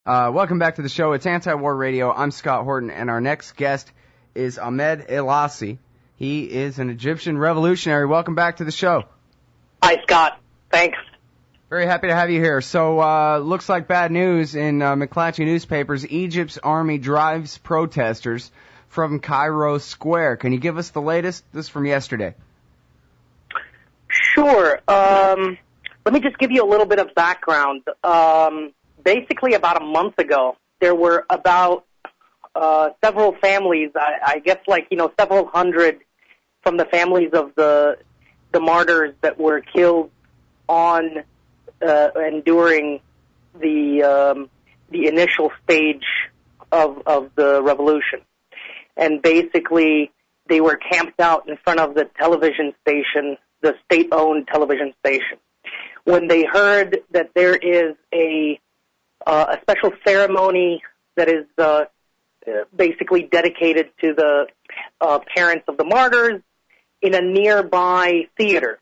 Welcome back to the show. It's Anti-War Radio. I'm Scott Horton, and our next guest is Ahmed al-Assy. He is an Egyptian revolutionary. Welcome back to the show. Hi, Scott. Thanks. Very happy to have you here. So, looks like bad news in McClatchy newspapers. Egypt's army drives protesters from Tahrir Square. Can you give us the latest? This is from yesterday. Sure. Let me just give you a little bit of background. Basically, about a month ago, there were about several families, I guess several hundred from the families of the martyrs that were killed on and during the initial stage of the revolution. And basically, they were camped out in front of the television station, the state-owned television station. When they heard that there is a special ceremony that is basically dedicated to the parents of the martyrs in a nearby theater.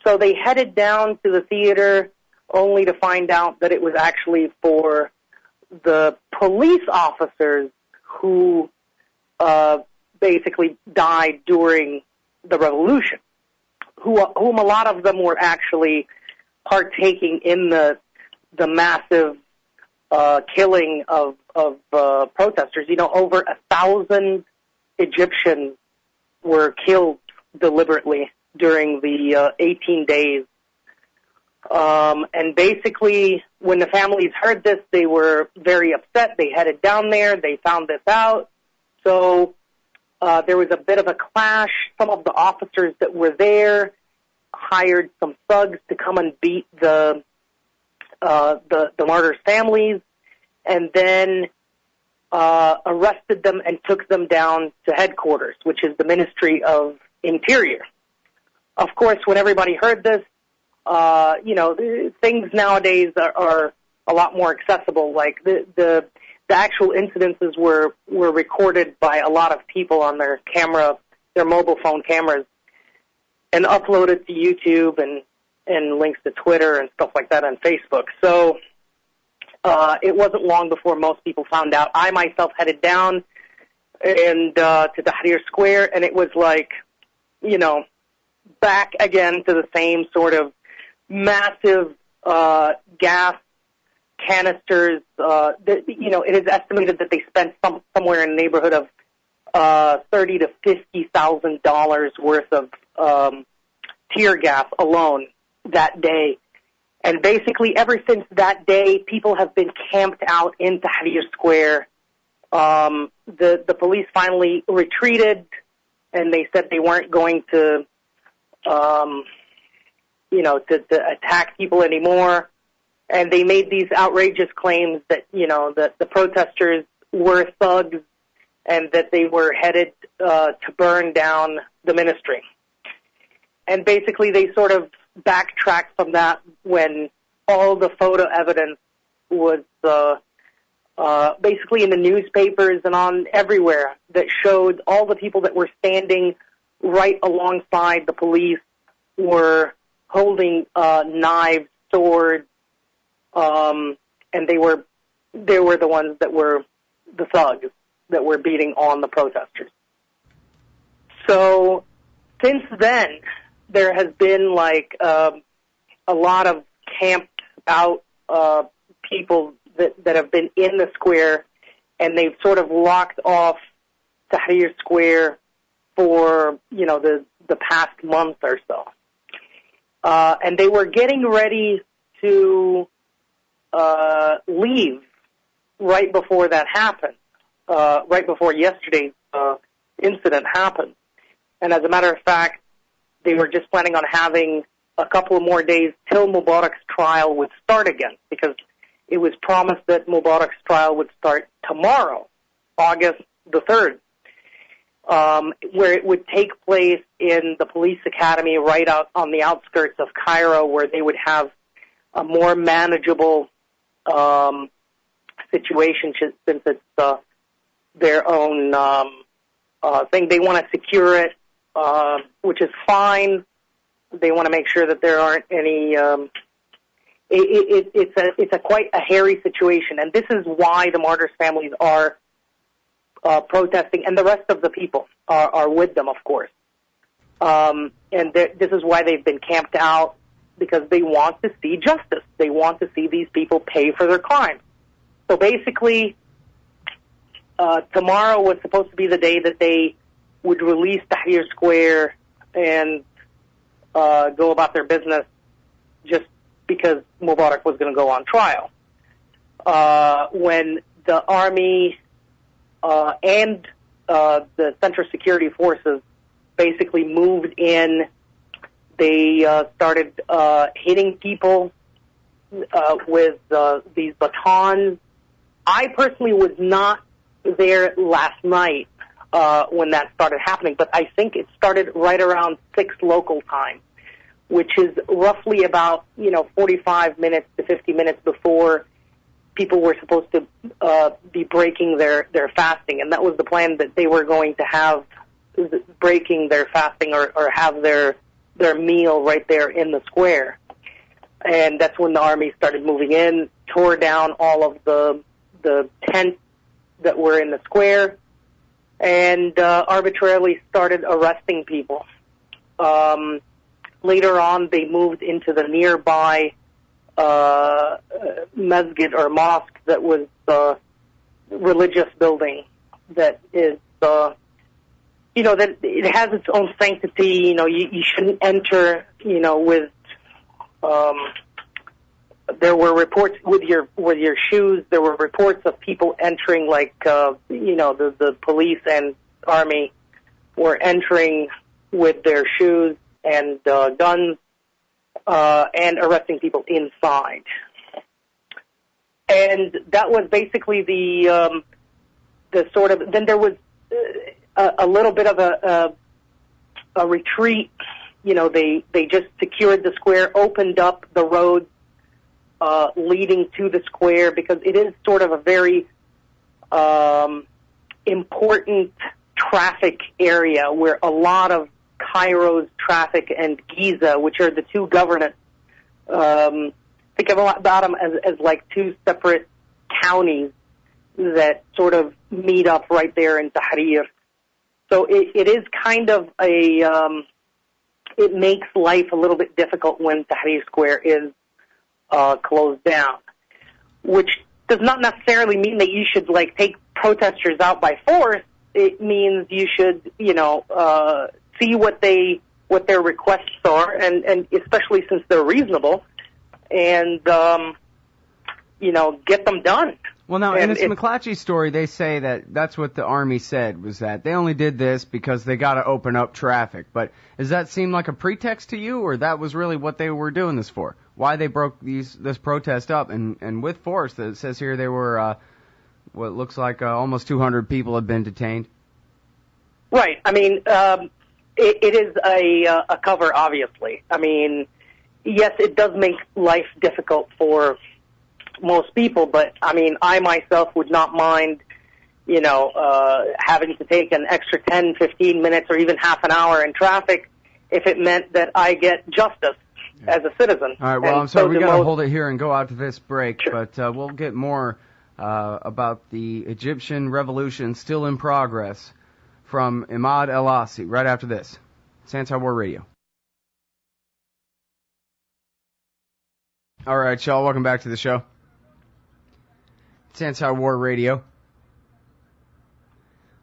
So they headed down to the theater only to find out that it was actually for the police officers who basically died during the revolution, whom a lot of them were actually partaking in the massive killing of protesters. Over 1,000 Egyptians were killed deliberately during the 18 days. And basically, when the families heard this, they were very upset. They headed down there. They found this out. So there was a bit of a clash. Some of the officers that were there hired some thugs to come and beat the martyrs' families, and then arrested them and took them down to headquarters, which is the Ministry of Interior. Of course, when everybody heard this, things nowadays are a lot more accessible. Like the actual incidences were recorded by a lot of people on their mobile phone cameras, and uploaded to YouTube and links to Twitter and stuff like that on Facebook. So it wasn't long before most people found out. I myself headed down and to Tahrir Square, and it was like, back again to the same sort of massive gas canisters. It is estimated that they spent somewhere in the neighborhood of $30,000 to $50,000 worth of tear gas alone that day. And basically, ever since that day, people have been camped out in Tahrir Square. The police finally retreated, and they said they weren't going to, to attack people anymore. And they made these outrageous claims that, that the protesters were thugs and that they were headed to burn down the ministry. And basically, they sort of backtracked from that when all the photo evidence was basically in the newspapers and on everywhere that showed all the people that were standing right alongside the police were holding knives, swords, and they were the ones that were the thugs that were beating on the protesters. So since then, there has been a lot of camped out people that have been in the square, and they've sort of locked off Tahrir Square for the past month or so. And they were getting ready to leave right before that happened, right before yesterday's incident happened. And as a matter of fact, they were just planning on having a couple of more days till Mubarak's trial would start again, because it was promised that Mubarak's trial would start tomorrow, August the 3rd, where it would take place in the police academy right out on the outskirts of Cairo, where they would have a more manageable situation since it's their own thing. They want to secure it, which is fine. They want to make sure that there aren't any it's a quite a hairy situation, and this is why the martyrs' families are protesting, and the rest of the people are with them, of course. And this is why they've been camped out, because they want to see justice. They want to see these people pay for their crimes. So basically, tomorrow was supposed to be the day that they would release Tahrir Square and go about their business, just because Mubarak was going to go on trial. When the army and the Central Security Forces basically moved in, they started hitting people with these batons. I personally was not there last night when that started happening, but I think it started right around 6 local time, which is roughly about 45 minutes to 50 minutes before people were supposed to be breaking their fasting, and that was the plan, that they were going to have breaking their fasting or have their meal right there in the square. And that's when the army started moving in, tore down all of the tents that were in the square, and arbitrarily started arresting people. Later on, they moved into the nearby masjid or mosque that was the religious building that is, that it has its own sanctity. You shouldn't enter, with, there were reports with your shoes. There were reports of people entering, like, the police and army were entering with their shoes and guns, and arresting people inside. And that was basically the sort of, then there was a little bit of a retreat. They just secured the square, opened up the roads leading to the square, because it is sort of a very important traffic area where a lot of Cairo's traffic and Giza, which are the two governorates, think about them as like two separate counties that sort of meet up right there in Tahrir. So it is kind of it makes life a little bit difficult when Tahrir Square is closed down, which does not necessarily mean that you should like take protesters out by force. It means you should, see what their requests are, and especially since they're reasonable, and get them done. Well, now, in this McClatchy story, they say that that's what the army said, was that they only did this because they got to open up traffic. But does that seem like a pretext to you, or that was really what they were doing this for? Why they broke this protest up, and with force? It says here they were, what looks like almost 200 people have been detained. Right. I mean, it is a cover, obviously. I mean, yes, it does make life difficult for most people, but I mean, I myself would not mind, having to take an extra 10, 15 minutes or even half an hour in traffic if it meant that I get justice as a citizen. All right, well, I'm sorry, we got to hold it here and go out to this break, Sure. But we'll get more about the Egyptian revolution still in progress from Ahmed al-Assy right after this. It's Anti-War Radio. All right, y'all, welcome back to the show. It's Anti-War Radio.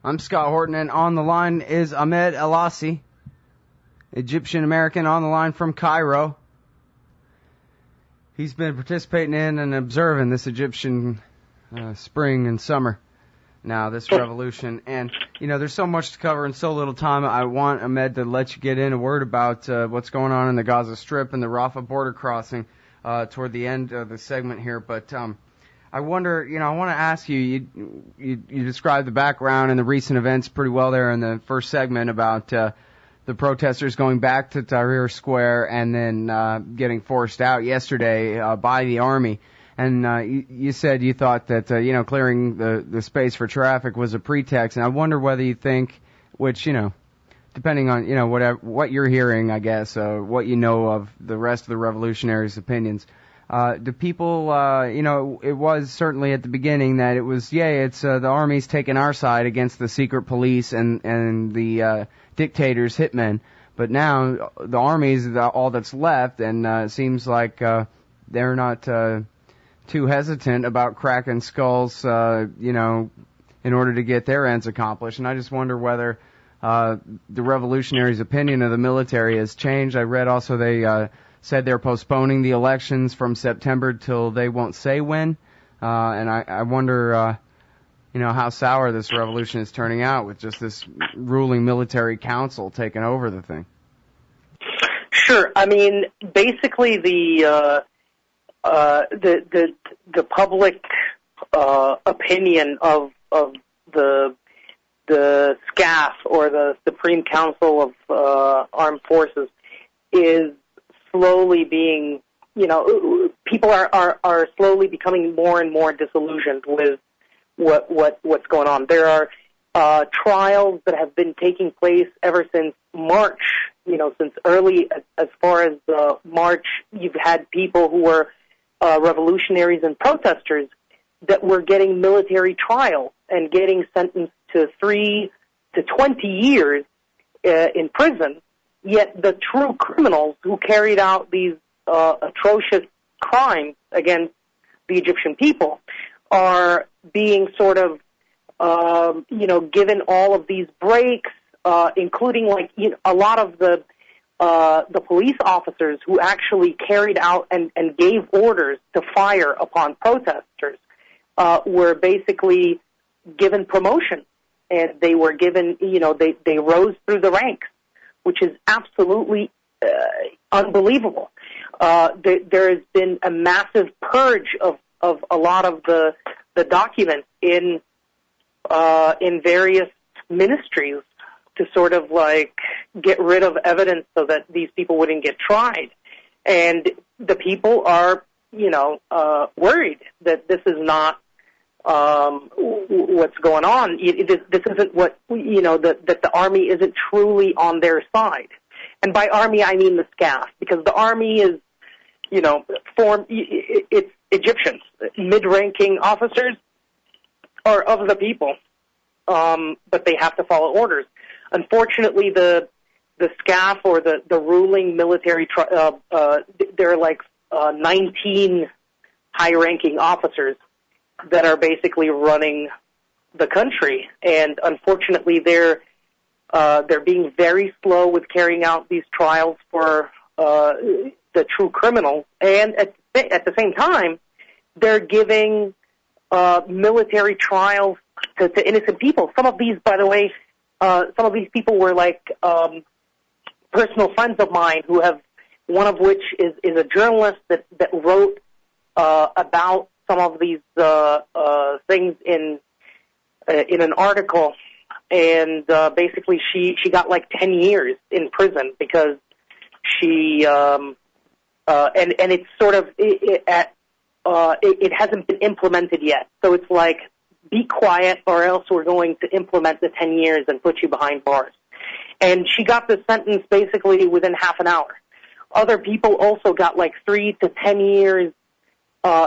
I'm Scott Horton, and on the line is Ahmed al-Assy, Egyptian-American, on the line from Cairo. He's been participating in and observing this Egyptian spring and summer, now this revolution. And, there's so much to cover in so little time. I want Ahmed to let you get in a word about what's going on in the Gaza Strip and the Rafah border crossing toward the end of the segment here. But I wonder, I want to ask you, you described the background and the recent events pretty well there in the first segment about the protesters going back to Tahrir Square and then getting forced out yesterday by the army. And you said you thought that, clearing the space for traffic was a pretext. And I wonder whether you think, which, depending on, what you're hearing, I guess, what you know of the rest of the revolutionaries' opinions, Do people, it was certainly at the beginning that it was, it's the army's taking our side against the secret police and the dictators, hitmen. But now the army's all that's left, and it seems like they're not too hesitant about cracking skulls, in order to get their ends accomplished. And I just wonder whether the revolutionaries' opinion of the military has changed. I read also they said they're postponing the elections from September till they won't say when. And I wonder, how sour this revolution is turning out with just this ruling military council taking over the thing. Sure. I mean, basically the public opinion of the SCAF, or the Supreme Council of Armed Forces, is slowly being, people are slowly becoming more and more disillusioned with what's going on. There are trials that have been taking place ever since March. Since early as far as March, you've had people who were revolutionaries and protesters that were getting military trials and getting sentenced to 3 to 20 years in prison. Yet the true criminals who carried out these atrocious crimes against the Egyptian people are being sort of, given all of these breaks, including a lot of the police officers who actually carried out and gave orders to fire upon protesters were basically given promotion, and they were given, they rose through the ranks, which is absolutely unbelievable. There has been a massive purge of a lot of the documents in various ministries to sort of get rid of evidence so that these people wouldn't get tried. And the people are, worried that this is not what's going on. This isn't what, that the army isn't truly on their side. And by army, I mean the SCAF, because the army is, it's Egyptians. Mid-ranking officers are of the people, but they have to follow orders. Unfortunately, the SCAF, or the ruling military, there are 19 high-ranking officers that are basically running the country, and unfortunately, they're being very slow with carrying out these trials for the true criminals, and at the same time, they're giving military trials to innocent people. Some of these, by the way, people were personal friends of mine, one of which is a journalist that wrote about some of these things in an article, and basically she got 10 years in prison because she and it's sort of it hasn't been implemented yet. So it's be quiet, or else we're going to implement the 10 years and put you behind bars. And she got the sentence basically within half an hour. Other people also got 3 to 10 years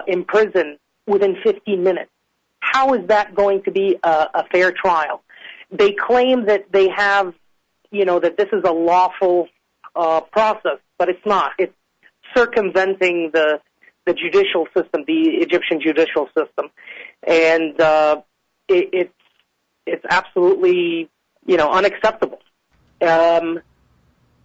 in prison within 15 minutes. How is that going to be a fair trial? They claim that they have, that this is a lawful process, but it's not. It's circumventing the judicial system, the Egyptian judicial system, and it's absolutely unacceptable.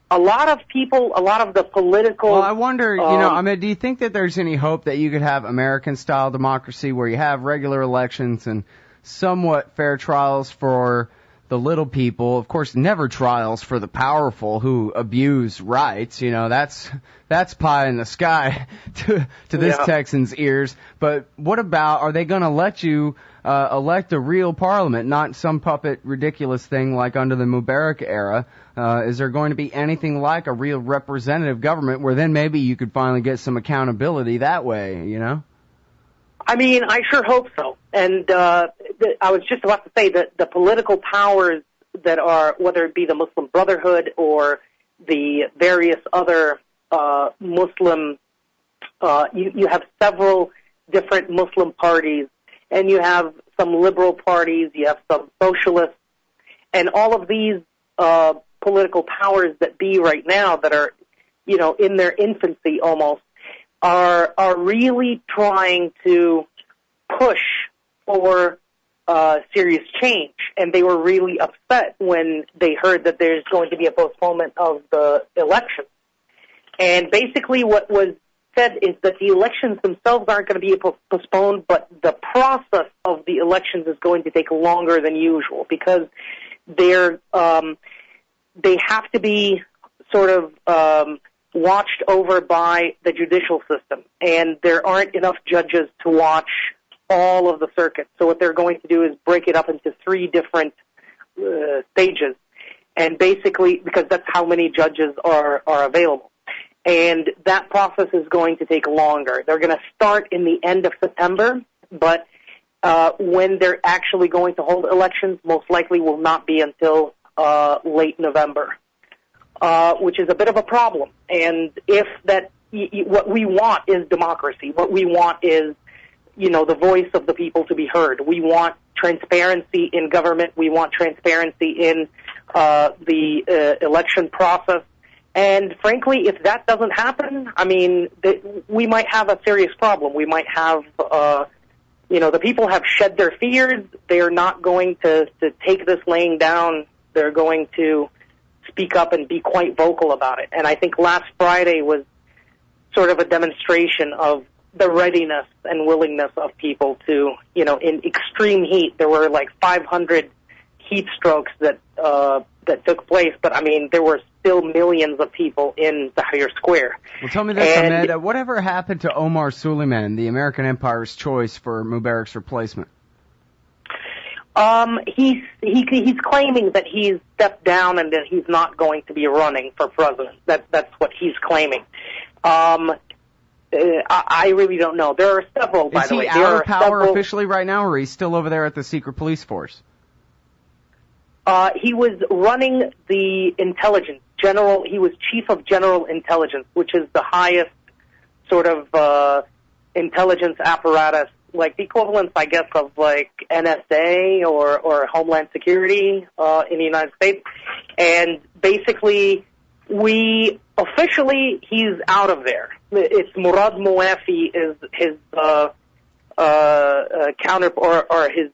A lot of people, a lot of the political... Well, I wonder, do you think that there's any hope that you could have American-style democracy where you have regular elections and somewhat fair trials for the little people? Of course, never trials for the powerful who abuse rights. That's pie in the sky to this Texan's ears. But what about, are they going to let you elect a real parliament, not some puppet ridiculous thing like under the Mubarak era? Is there going to be anything like a real representative government where then maybe you could finally get some accountability that way, I mean, I sure hope so. And I was just about to say that the political powers that are, whether it be the Muslim Brotherhood or the various other Muslim You have several different Muslim parties, and you have some liberal parties, you have some socialists, and all of these political powers that be right now that are, in their infancy almost, are really trying to push for serious change. And they were really upset when they heard that there's going to be a postponement of the election. And basically what was said is that the elections themselves aren't going to be postponed, but the process of the elections is going to take longer than usual because they have to be sort of watched over by the judicial system, and there aren't enough judges to watch all of the circuits. So what they're going to do is break it up into 3 different stages, and basically, because that's how many judges are available. And that process is going to take longer. They're going to start in the end of September, but when they're actually going to hold elections, most likely will not be until late November, which is a bit of a problem. And if that, what we want is democracy. What we want is, the voice of the people to be heard. We want transparency in government. We want transparency in the election process. And frankly, if that doesn't happen, we might have a serious problem. We might have, the people have shed their fears. They're not going to take this laying down. They're going to speak up and be quite vocal about it. And I think last Friday was sort of a demonstration of the readiness and willingness of people to, in extreme heat. There were like 500 heat strokes that took place, but there were still millions of people in Tahrir Square. Well, tell me this, Ahmed. Whatever happened to Omar Suleiman, the American Empire's choice for Mubarak's replacement? He's claiming that he's stepped down and that he's not going to be running for president. That's what he's claiming. I really don't know. There are several, by the way. Is he out of power officially right now, or he's still over there at the secret police force? He was running the intelligence. He was chief of general intelligence, which is the highest sort of intelligence apparatus, like the equivalent, I guess, of like NSA or Homeland Security in the United States. And basically, he's out of there. It's Murad Muafi is his counter or his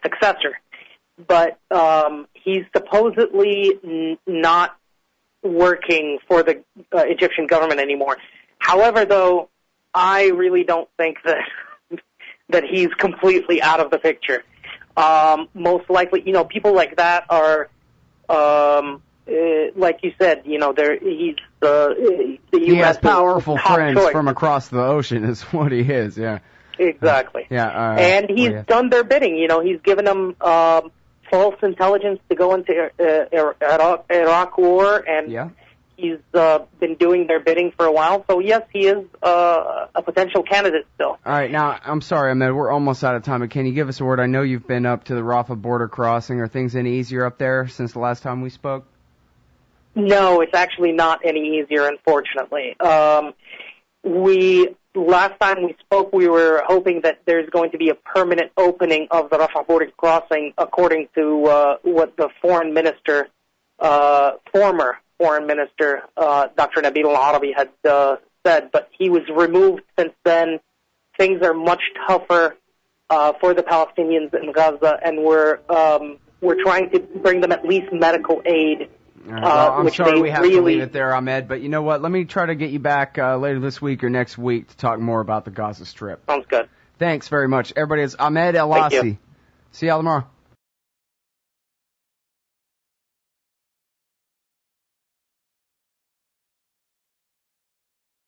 successor. But he's supposedly not working for the Egyptian government anymore. However, though, I really don't think that he's completely out of the picture. Most likely, people like that are, like you said, he's the U.S. He has powerful friends choice. From across the ocean, is what he is. Yeah. Exactly. And he's done their bidding. He's given them false intelligence to go into Iraq war, and he's been doing their bidding for a while. So yes, he is a potential candidate still. All right, now I'm sorry, Ahmed, we're almost out of time, but can you give us a word? I know you've been up to the Rafah border crossing. Are things any easier up there since the last time we spoke? No, it's actually not any easier, unfortunately. Last time we spoke, we were hoping that there's going to be a permanent opening of the Rafah border crossing, according to what the former foreign minister, Dr. Nabil al-Arabi, had said. But he was removed since then. Things are much tougher for the Palestinians in Gaza, and we're trying to bring them at least medical aid. Well, I'm sorry we have to leave it there, Ahmed, but you know what? Let me try to get you back later this week or next week to talk more about the Gaza Strip. Sounds good. Thanks very much. Everybody, it's Ahmed al-Assy. See y'all tomorrow.